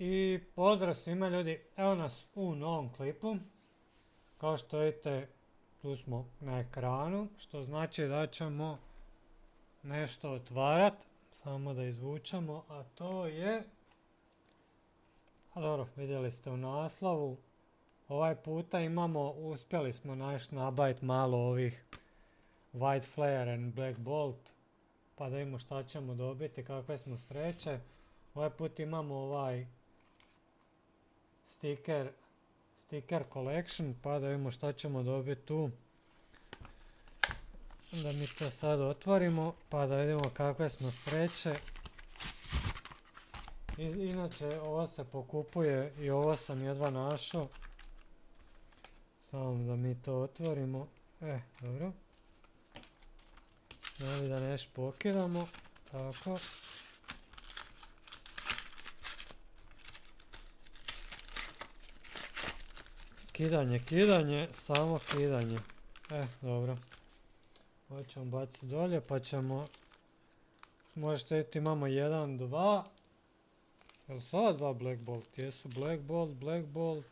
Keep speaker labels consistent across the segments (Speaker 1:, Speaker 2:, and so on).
Speaker 1: I pozdrav svima ljudi, evo nas u novom klipu. Kao što vidite, tu smo na ekranu, što znači da ćemo nešto otvarat. Samo da izvučemo, a to je... A dobro, vidjeli ste u naslovu. Ovaj puta uspjeli smo nabaviti malo ovih White Flare and Black Bolt. Pa da vidimo šta ćemo dobiti, kakve smo sreće. Ovaj put imamo ovaj sticker collection, pa da vidimo šta ćemo dobiti tu. Da mi to sad otvorimo, pa da vidimo kakve smo sreće. Inače, ovo se pokupuje i ovo sam jedva našao. Samo da mi to otvorimo. Dobro. Znači da nešto pokidamo. Tako. Kidanje, samo kidanje. Dobro. Ovo ćemo baciti dolje, pa ćemo... Možete vidjeti, imamo 1, 2. Jel su ova 2 Black Bolt? Jesu Black Bolt.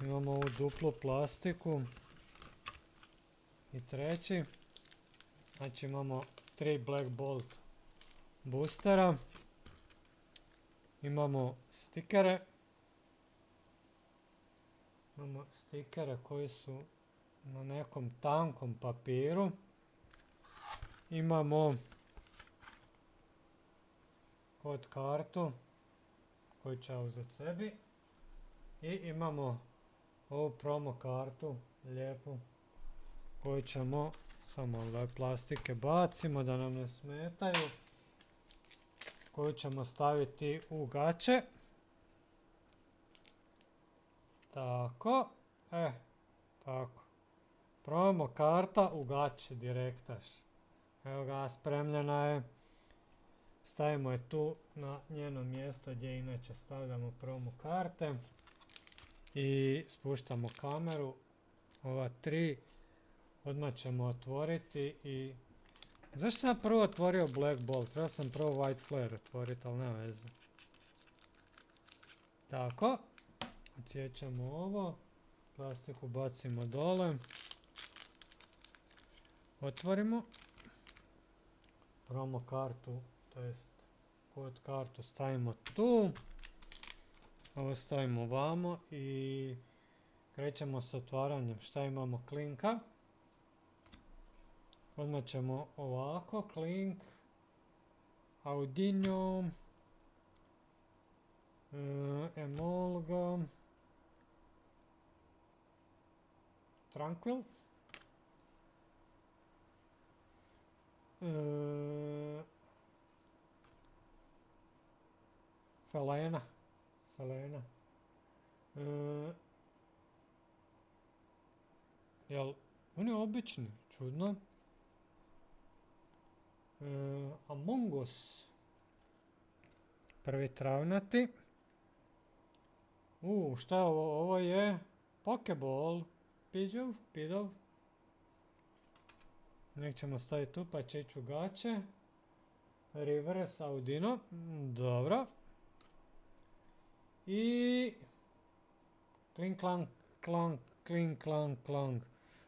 Speaker 1: Imamo ovu duplu plastiku. I treći. Znači imamo 3 Black Bolt boostera. Imamo stikere. Imamo stikere koji su na nekom tankom papiru. Imamo kod kartu koju ću ja uzeti sebi. I imamo ovu promo kartu lijepu koju ćemo samo ove plastike bacimo da nam ne smetaju. Koju ćemo staviti u gaće. Tako. Tako. Promo karta u gaće direktaš. Evo ga, spremljena je. Stavimo je tu na njeno mjesto gdje inače stavljamo promo karte. I spuštamo kameru. Ova 3. Odmah ćemo otvoriti i... Zašto sam prvo otvorio Black Bolt? Trebao sam prvo White Flare otvoriti, ali nema veze. Tako. Odsjećamo ovo. Plastiku bacimo dole. Otvorimo. Promo kartu, to jest kod kartu stavimo tu. Ovo stavimo vamo i krećemo s otvaranjem. Šta imamo? Klinka. Odmah ćemo ovako, klink. Audinho. Emolga. Tranquil. Selena. Jel, on je obični, čudno. Among Us. Prvi travnati. Šta je ovo? Ovo je Pokeball. Pidov. Nek ćemo staviti tu pa će ići u gaće. Reverse Audino. Dobro. I... Klink klank.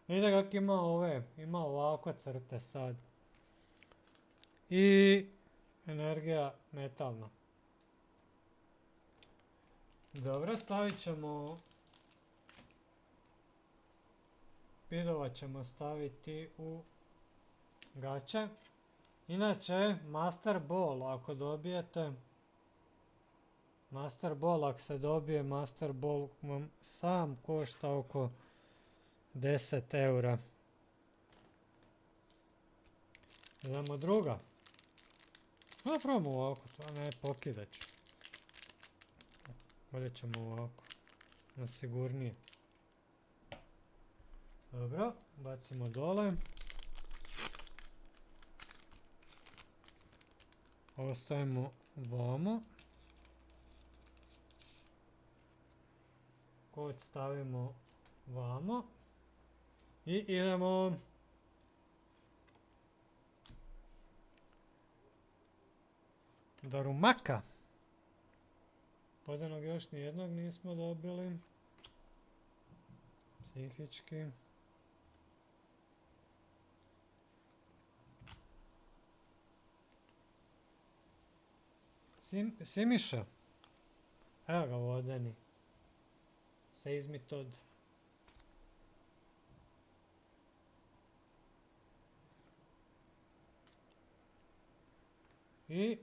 Speaker 1: Vidite kako ima ima ovako crte sad. I... Energija metalna. Dobro, stavit ćemo... Pidova ćemo staviti u gaće. Inače, Master Ball, ako dobijete... ako se dobije Master Ball vam sam košta oko 10 eura. Idemo druga. Napravimo ovako, to ne pokidat ću. Bolje ćemo ovako, na sigurnije. Dobro, bacimo dole. Ovo stavimo vamo. Kod stavimo vamo. I idemo. Darumaka. Podanog još nijednog nismo dobili. Psihički. Simiša. Evo ga vodeni. Seizmitod. I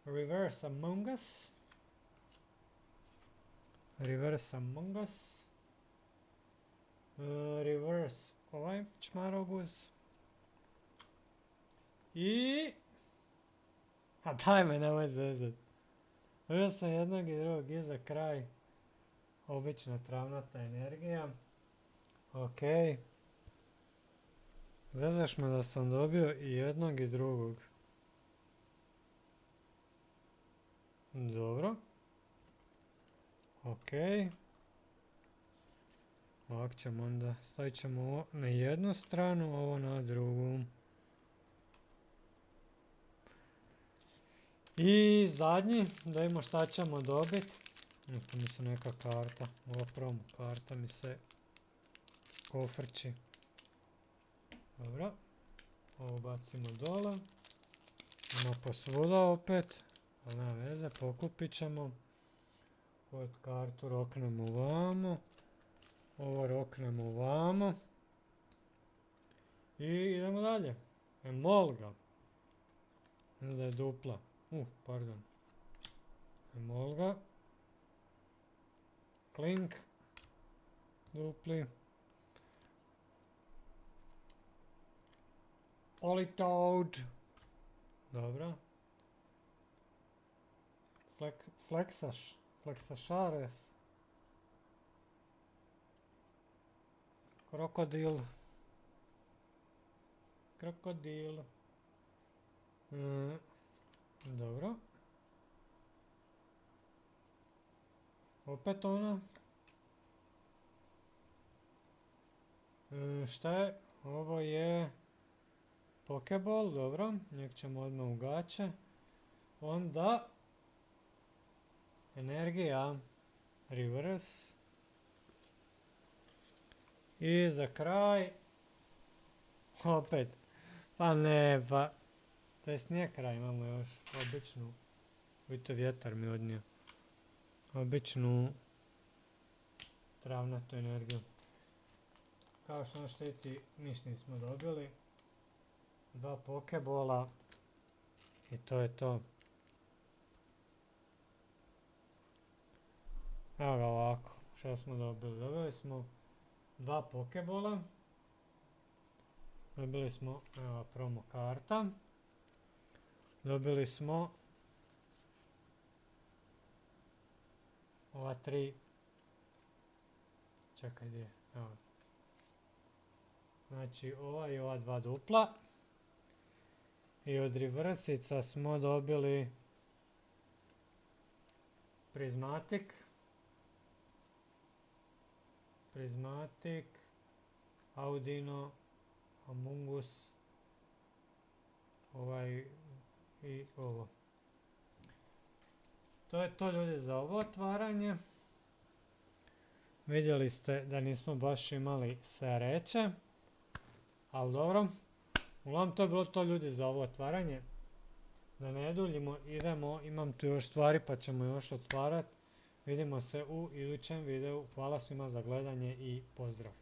Speaker 1: Reverse Among Us. Reverse Among Us. Reverse ovaj čmaroguz. I... A daj me, nemoj zezat. Vidio sam jednog i drugog i za kraj. Obična travnata energija. Ok. Zezaš me da sam dobio i jednog i drugog. Dobro. Ok. Ovako ćemo onda, stavit ćemo ovo na jednu stranu, ovo na drugu. I zadnji, da vidimo šta ćemo dobiti. Tu mi se neka karta, ova promo karta mi se kofrči. Dobro. Ovo bacimo dole. Ima posvuda opet. Ali nema veze, pokupit ćemo. Ovu kartu roknemo ovamo. Ovo roknemo ovamo. I idemo dalje. Emolga. Mislim da je dupla. Pardon. Emolga. Klink. Dupli. Politoad. Dobro. Flexašares. Krokodil. Dobro. Opet ona. Šta je? Ovo je Pokeball, dobro. Njeg ćemo odmah u gače. Onda energija reverse. I za kraj opet. Pa ne, pa to jest nije kraj, imamo još običnu. Vidite, vjetar mi odnio. Običnu travnatu energiju. Kao što štiti, ništa nismo dobili. 2 pokebola. I to je to. Evo ga ovako. Što smo dobili? Dobili smo 2 pokebola. Dobili smo, evo, promo karta. Dobili smo ova 3. Čekaj, gdje je? Evo. Znači, ova i ova 2 dupla. I od reversica smo dobili Prismatic, Audino, Amongus, ovaj i ovo. To je to, ljudi, za ovo otvaranje. Vidjeli ste da nismo baš imali sreće, ali dobro. Uglavnom to je bilo to, ljudi, za ovo otvaranje. Da ne duljimo, idemo, imam tu još stvari pa ćemo još otvarati. Vidimo se u idućem videu. Hvala svima za gledanje i pozdrav.